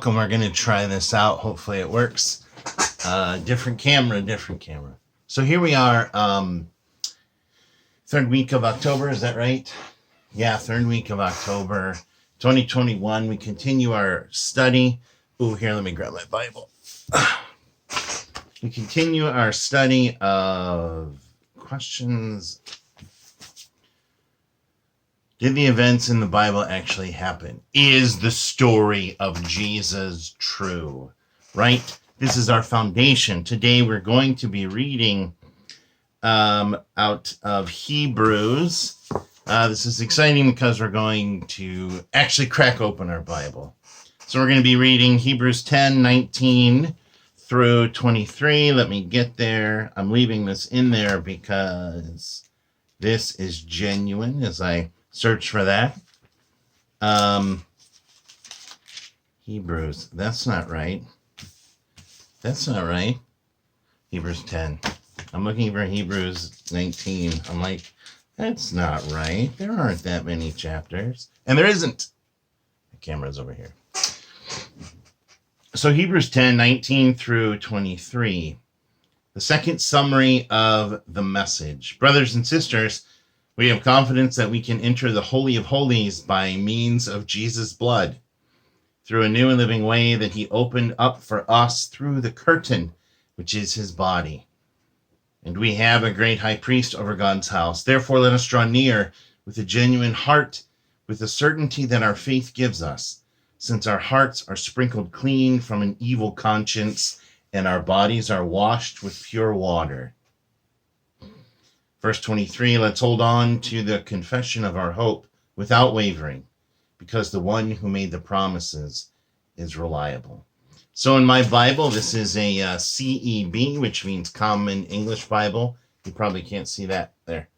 welcome. We're going to try this out. Hopefully it works. Different camera. So here we are, third week of October. Is that right? Yeah, third week of October, 2021. We continue our study. Ooh, here, let me grab my Bible. We continue our study of questions. Did the events in the Bible actually happen? Is the story of Jesus true? Right? This is our foundation. Today we're going to be reading out of Hebrews. This is exciting because we're going to actually crack open our Bible. So we're going to be reading Hebrews 10:19 through 23. Let me get there. I'm leaving this in there because this is genuine as I search for that. Hebrews. That's not right. Hebrews 10. I'm looking for Hebrews 19. I'm like, that's not right. There aren't that many chapters. And there isn't. The camera's over here. So Hebrews 10:19 through 23. The second summary of the message. Brothers and sisters, we have confidence that we can enter the Holy of Holies by means of Jesus' blood, through a new and living way that he opened up for us through the curtain, which is his body. And we have a great high priest over God's house. Therefore, let us draw near with a genuine heart, with the certainty that our faith gives us, since our hearts are sprinkled clean from an evil conscience and our bodies are washed with pure water. Verse 23, let's hold on to the confession of our hope without wavering, because the one who made the promises is reliable. So in my Bible, this is a CEB, which means Common English Bible. You probably can't see that there.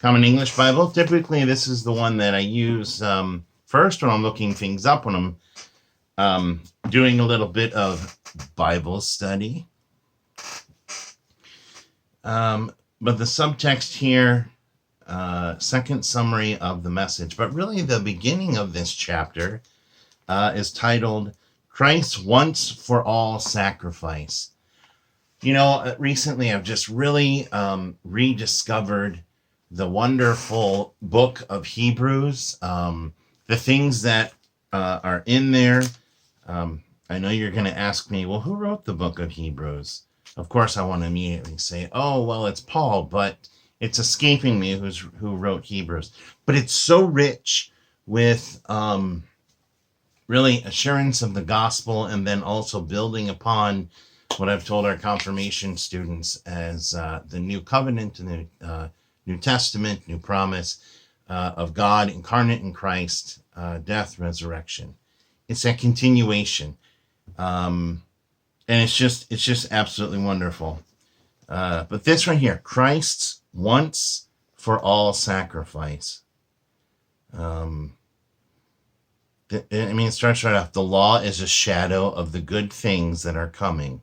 Common English Bible. Typically, this is the one that I use first when I'm looking things up, when I'm doing a little bit of Bible study. But the subtext here, second summary of the message, but really the beginning of this chapter is titled Christ's Once for All Sacrifice. You know, recently I've just really rediscovered the wonderful book of Hebrews, the things that are in there. I know you're going to ask me, well, who wrote the book of Hebrews? Of course, I want to immediately say, oh, well, it's Paul, but it's escaping me who wrote Hebrews. But it's so rich with really assurance of the gospel, and then also building upon what I've told our confirmation students as the new covenant and the New Testament, new promise of God incarnate in Christ, death, resurrection. It's that continuation. And it's just absolutely wonderful. But this right here, Christ's once for all sacrifice. It starts right off. The law is a shadow of the good things that are coming,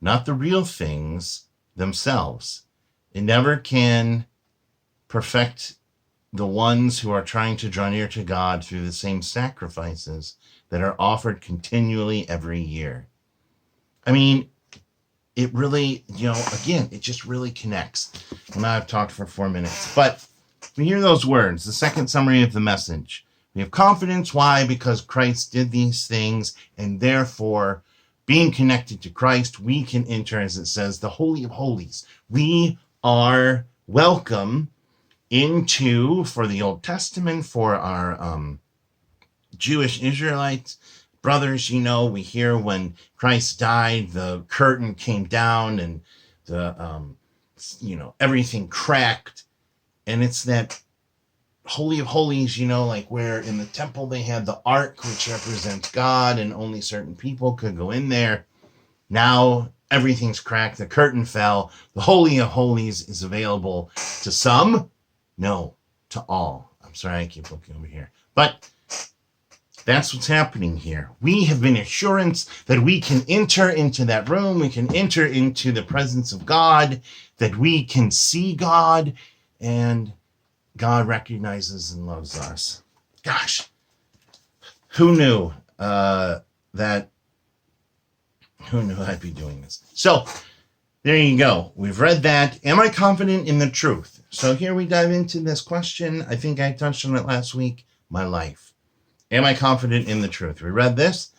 not the real things themselves. It never can perfect the ones who are trying to draw near to God through the same sacrifices that are offered continually every year. I mean, it really, again, it just really connects. And I've talked for 4 minutes, but we hear those words, the second summary of the message. We have confidence. Why? Because Christ did these things, and therefore, being connected to Christ, we can enter, as it says, the Holy of Holies. We are welcome into, for the Old Testament, for our Jewish Israelites, brothers, we hear when Christ died, the curtain came down and the, everything cracked. And it's that Holy of Holies, like where in the temple they had the ark, which represents God, and only certain people could go in there. Now everything's cracked. The curtain fell. The Holy of Holies is available to some. No, to all. I'm sorry, I keep looking over here. But that's what's happening here. We have been assurance that we can enter into that room. We can enter into the presence of God, that we can see God, and God recognizes and loves us. Gosh, who knew that who knew I'd be doing this? So there you go. We've read that. Am I confident in the truth? So here we dive into this question. I think I touched on it last week. My life. Am I confident in the truth? We read this.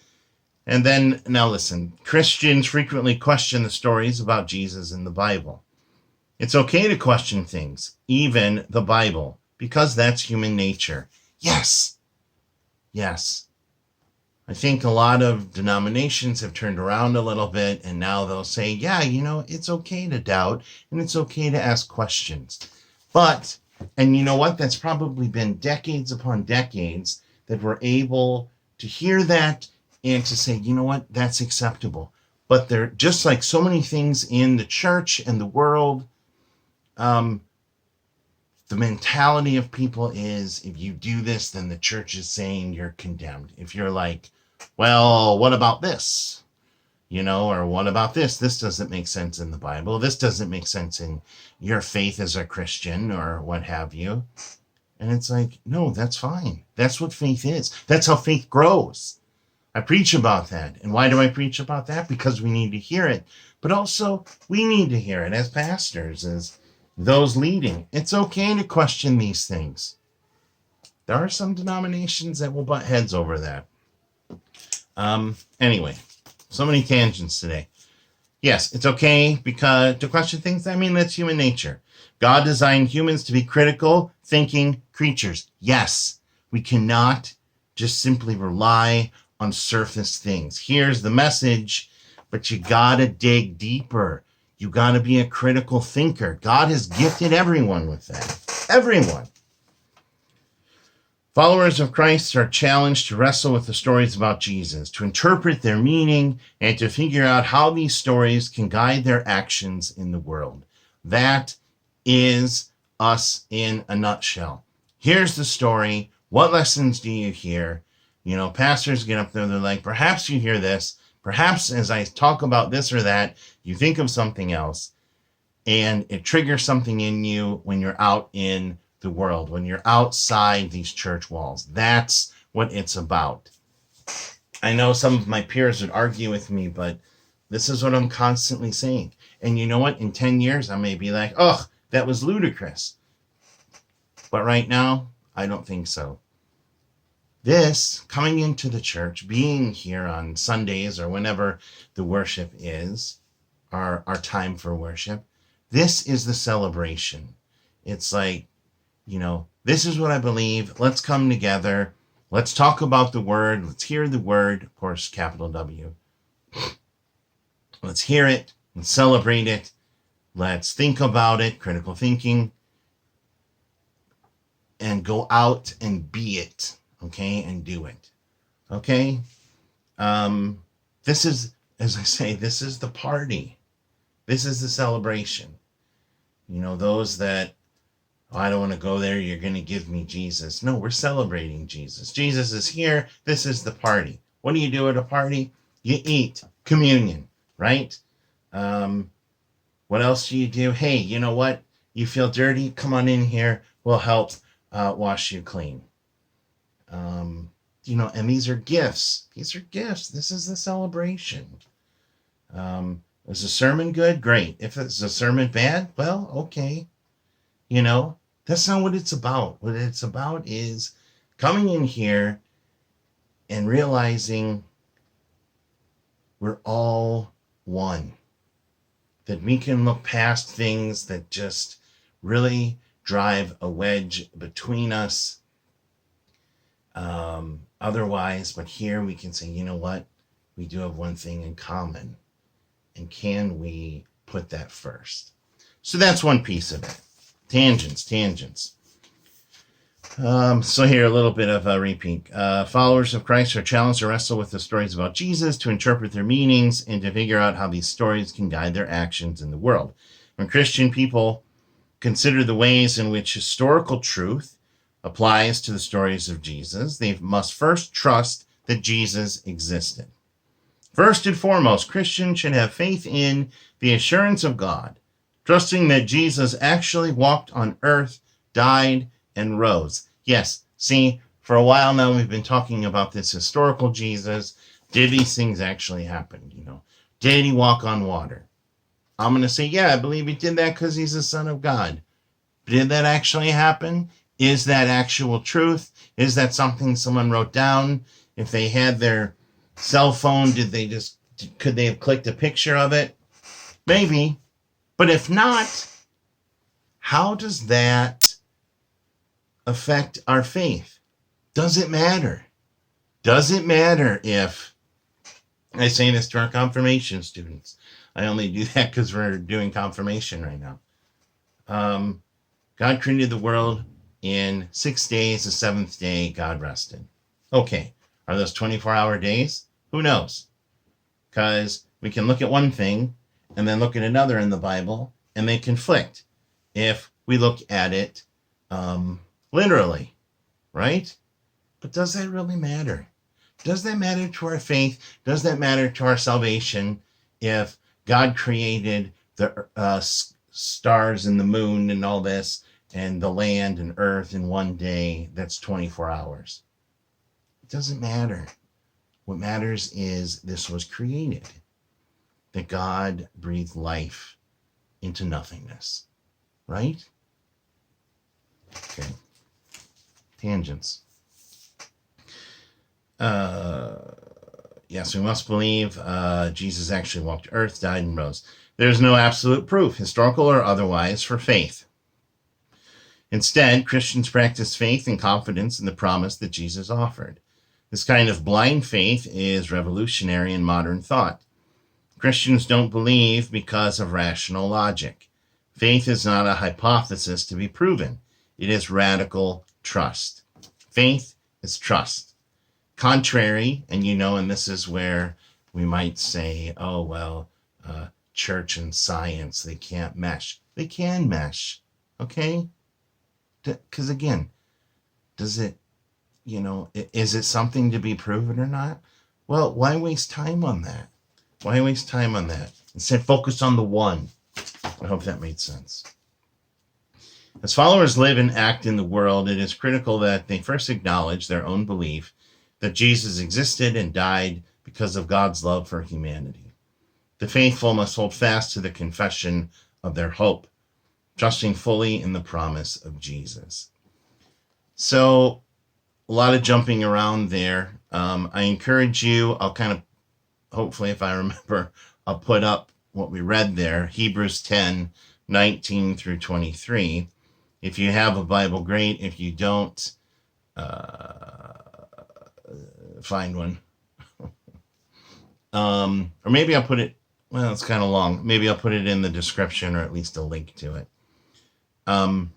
And then, now listen, Christians frequently question the stories about Jesus in the Bible. It's okay to question things, even the Bible, because that's human nature. Yes. Yes. I think a lot of denominations have turned around a little bit, and now they'll say, yeah, it's okay to doubt, and it's okay to ask questions. But, and you know what? That's probably been decades upon decades that we're able to hear that and to say, you know what? That's acceptable. But they're just like so many things in the church and the world, the mentality of people is if you do this, then the church is saying you're condemned. If you're like, well, what about this? Or what about this? This doesn't make sense in the Bible. This doesn't make sense in your faith as a Christian or what have you. And it's like, no, that's fine. That's what faith is. That's how faith grows. I preach about that. And why do I preach about that? Because we need to hear it. But also, we need to hear it as pastors, as those leading. It's okay to question these things. There are some denominations that will butt heads over that. Anyway, so many tangents today. Yes, it's okay because to question things, I mean, that's human nature. God designed humans to be critical, thinking creatures. Yes, we cannot just simply rely on surface things. Here's the message, but you gotta dig deeper. You gotta be a critical thinker. God has gifted everyone with that. Everyone. Followers of Christ are challenged to wrestle with the stories about Jesus, to interpret their meaning, and to figure out how these stories can guide their actions in the world. That is us in a nutshell. Here's the story. What lessons do you hear? Pastors get up there, they're like, perhaps you hear this. Perhaps as I talk about this or that, you think of something else, and it triggers something in you when you're out in the world, when you're outside these church walls. That's what it's about. I know some of my peers would argue with me, but this is what I'm constantly saying. And you know what? In 10 years, I may be like, oh, that was ludicrous. But right now, I don't think so. This, coming into the church, being here on Sundays or whenever the worship is, our time for worship, this is the celebration. It's like, this is what I believe. Let's come together. Let's talk about the word. Let's hear the word, of course, capital W. Let's hear it. Let's celebrate it. Let's think about it, critical thinking, and go out and be it, okay, and do it, okay? This is, as I say, this is the party. This is the celebration. Those that, I don't want to go there, you're going to give me Jesus. No, we're celebrating Jesus. Jesus is here. This is the party. What do you do at a party? You eat. Communion, right? What else do you do? Hey, you know what? You feel dirty? Come on in here. We'll help wash you clean. And these are gifts. These are gifts. This is the celebration. Is the sermon good? Great. If it's a sermon bad, well, okay. That's not what it's about. What it's about is coming in here and realizing we're all one. That we can look past things that just really drive a wedge between us. Otherwise, but here we can say, you know what? We do have one thing in common. And can we put that first? So that's one piece of it. Tangents. So here, a little bit of a repeat. Followers of Christ are challenged to wrestle with the stories about Jesus, to interpret their meanings, and to figure out how these stories can guide their actions in the world. When Christian people consider the ways in which historical truth applies to the stories of Jesus, they must first trust that Jesus existed. First and foremost, Christians should have faith in the assurance of God, trusting that Jesus actually walked on earth, died, and rose. Yes, see, for a while now we've been talking about this historical Jesus, Did these things actually happen? Did he walk on water? I'm going to say, yeah, I believe he did that because he's the Son of God. Did that actually happen? Is that actual truth? Is that something someone wrote down? If they had their cell phone, could they have clicked a picture of it? Maybe. But if not, how does that affect our faith? Does it matter? Does it matter if, I say this to our confirmation students. I only do that because we're doing confirmation right now. God created the world in 6 days. The seventh day, God rested. Okay. Are those 24-hour days? Who knows? Because we can look at one thing and then look at another in the Bible, and they conflict if we look at it literally, right? But does that really matter? Does that matter to our faith? Does that matter to our salvation if God created the stars and the moon and all this and the land and earth in one day that's 24 hours? It doesn't matter. What matters is this was created, that God breathed life into nothingness, right? Okay. Tangents. Yes, we must believe Jesus actually walked earth, died, and rose. There's no absolute proof, historical or otherwise, for faith. Instead, Christians practice faith and confidence in the promise that Jesus offered. This kind of blind faith is revolutionary in modern thought. Christians don't believe because of rational logic. Faith is not a hypothesis to be proven. It is radical trust. Faith is trust. Contrary, and this is where we might say, oh, well, church and science, they can't mesh. They can mesh, okay? Because again, does it, is it something to be proven or not? Well, why waste time on that? Why waste time on that? Instead, focus on the one. I hope that made sense. As followers live and act in the world, it is critical that they first acknowledge their own belief that Jesus existed and died because of God's love for humanity. The faithful must hold fast to the confession of their hope, trusting fully in the promise of Jesus. So, a lot of jumping around there. I encourage you, hopefully if I remember, I'll put up what we read there, Hebrews 10, 19 through 23. If you have a Bible, great. If you don't, find one. Or maybe I'll put it, well, it's kind of long. Maybe I'll put it in the description or at least a link to it. But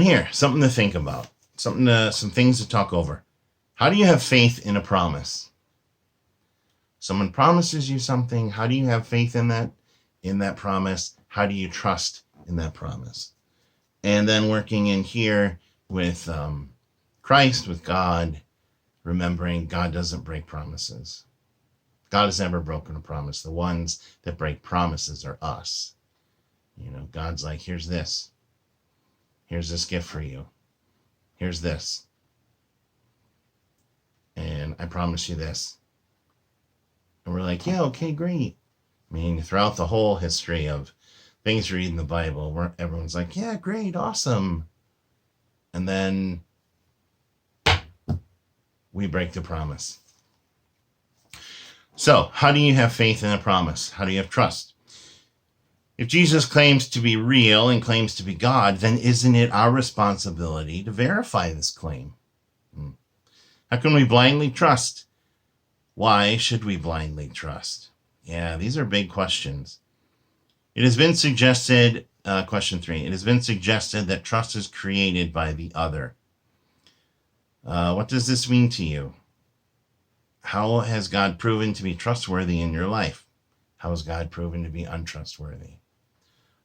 here, something to think about. Some things to talk over. How do you have faith in a promise? Someone promises you something. How do you have faith in that promise? How do you trust in that promise? And then working in here with Christ, with God, remembering God doesn't break promises. God has never broken a promise. The ones that break promises are us. God's like, here's this. Here's this gift for you. Here's this. And I promise you this. And we're like, yeah, okay, great. Throughout the whole history of things you read in the Bible, where everyone's like, yeah, great, awesome. And then we break the promise. So, how do you have faith in a promise? How do you have trust? If Jesus claims to be real and claims to be God, then isn't it our responsibility to verify this claim? How can we blindly trust? Why should we blindly trust? Yeah, these are big questions. It has been suggested, question 3, it has been suggested that trust is created by the other. What does this mean to you? How has God proven to be trustworthy in your life? How has God proven to be untrustworthy?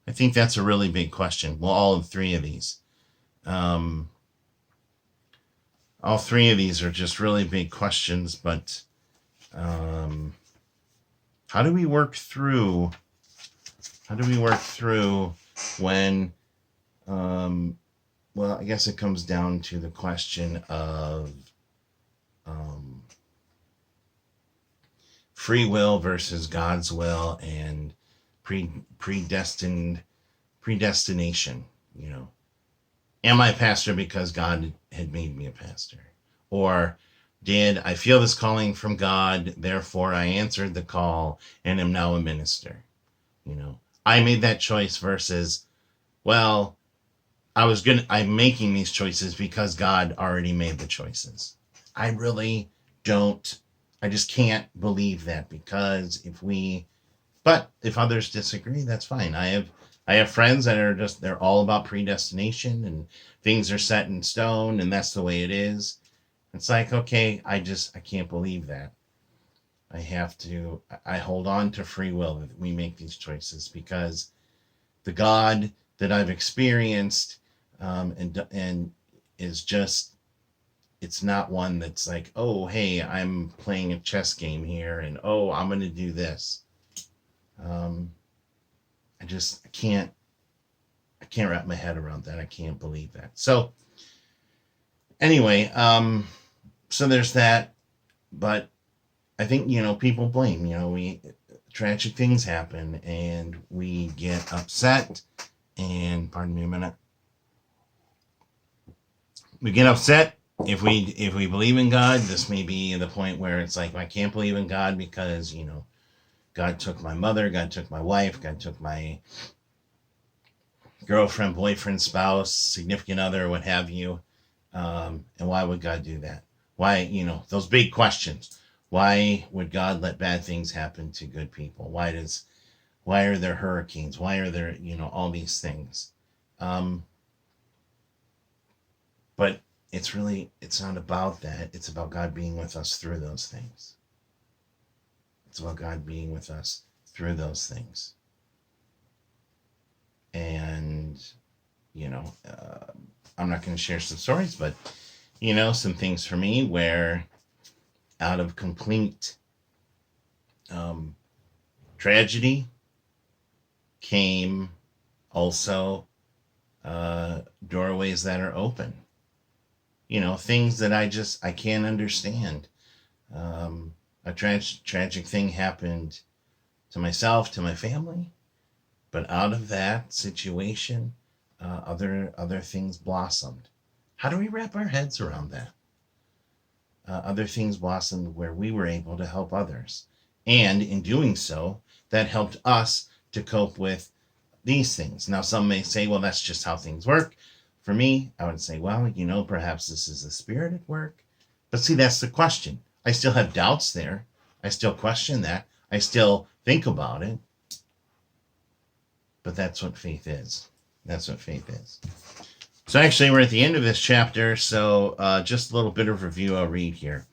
I think that's a really big question. Well, all three of these are just really big questions, but how do we work through when, well, I guess it comes down to the question of free will versus God's will and predestination. Am I a pastor because God had made me a pastor? Or did I feel this calling from God, therefore I answered the call and am now a minister? I made that choice versus, well, I'm making these choices because God already made the choices. I just can't believe that, because but if others disagree, that's fine. I have friends that are they're all about predestination and things are set in stone and that's the way it is. It's like, okay, I can't believe that. I hold on to free will that we make these choices, because the God that I've experienced and is just, it's not one that's like, oh, hey, I'm playing a chess game here and oh, I'm going to do this. I can't wrap my head around that. I can't believe that. So anyway, so there's that. But I think, people blame, tragic things happen and we get upset, and pardon me a minute. We get upset if we believe in God. This may be the point where it's like, I can't believe in God because, God took my mother, God took my wife, God took my girlfriend, boyfriend, spouse, significant other, what have you. And why would God do that? Why, those big questions. Why would God let bad things happen to good people? Why are there hurricanes? Why are there, all these things? But it's not about that. It's about God being with us through those things. It's about God being with us through those things. And, I'm not going to share some stories, but, some things for me where out of complete tragedy came also doorways that are open. Things that I can't understand. A tragic thing happened to myself, to my family, but out of that situation, other things blossomed. How do we wrap our heads around that? Other things blossomed where we were able to help others. And in doing so, that helped us to cope with these things. Now, some may say, well, that's just how things work. For me, I would say, well, perhaps this is the Spirit at work. But see, that's the question. I still have doubts there. I still question that. I still think about it. But that's what faith is. That's what faith is. So actually, we're at the end of this chapter. So just a little bit of review I'll read here.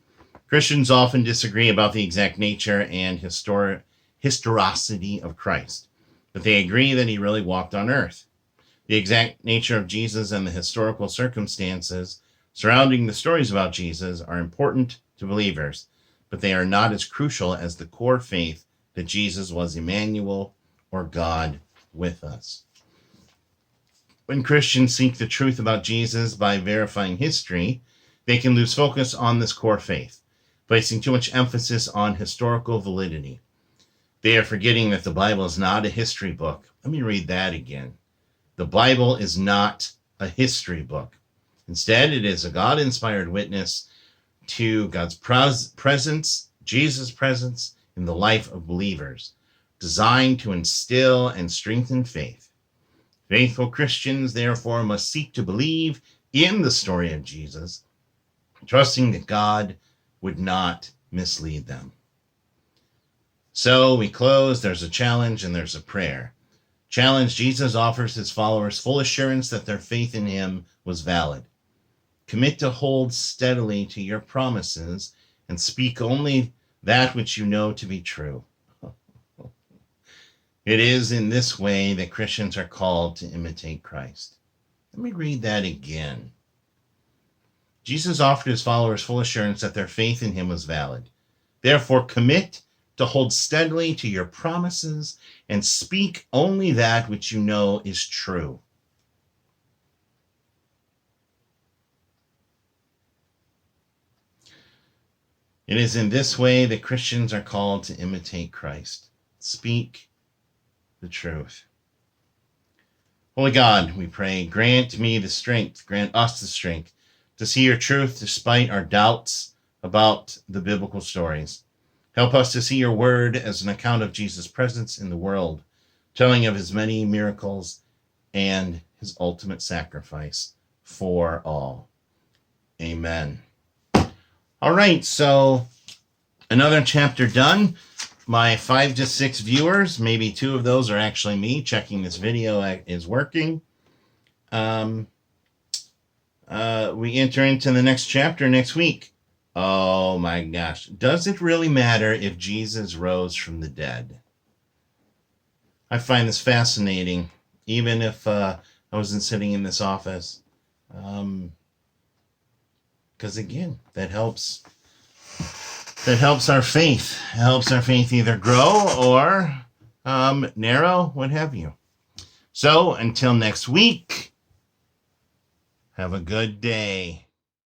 Christians often disagree about the exact nature and historicity of Christ, but they agree that he really walked on earth. The exact nature of Jesus and the historical circumstances surrounding the stories about Jesus are important to believers, but they are not as crucial as the core faith that Jesus was Emmanuel, or God with us. When Christians seek the truth about Jesus by verifying history, they can lose focus on this core faith, placing too much emphasis on historical validity. They are forgetting that the Bible is not a history book. Let me read that again. The Bible is not a history book. Instead, it is a God-inspired witness to God's presence, Jesus' presence in the life of believers, designed to instill and strengthen faith. Faithful Christians, therefore, must seek to believe in the story of Jesus, trusting that God would not mislead them. So we close. There's a challenge and there's a prayer. Challenge: Jesus offers his followers full assurance that their faith in him was valid. Commit to hold steadily to your promises and speak only that which you know to be true. It is in this way that Christians are called to imitate Christ. Let me read that again. Jesus offered his followers full assurance that their faith in him was valid. Therefore, commit to hold steadily to your promises and speak only that which you know is true. It is in this way that Christians are called to imitate Christ. Speak the truth. Holy God, we pray, grant me the strength, grant us the strength to see your truth despite our doubts about the biblical stories. Help us to see your word as an account of Jesus' presence in the world, telling of his many miracles and his ultimate sacrifice for all. Amen. All right, so another chapter done. My 5 to 6 viewers, maybe 2 of those are actually me checking this video is working. We enter into the next chapter next week. Oh my gosh. Does it really matter if Jesus rose from the dead? I find this fascinating, even if I wasn't sitting in this office. Because again, that helps our faith. It helps our faith either grow or narrow, what have you. So until next week, have a good day.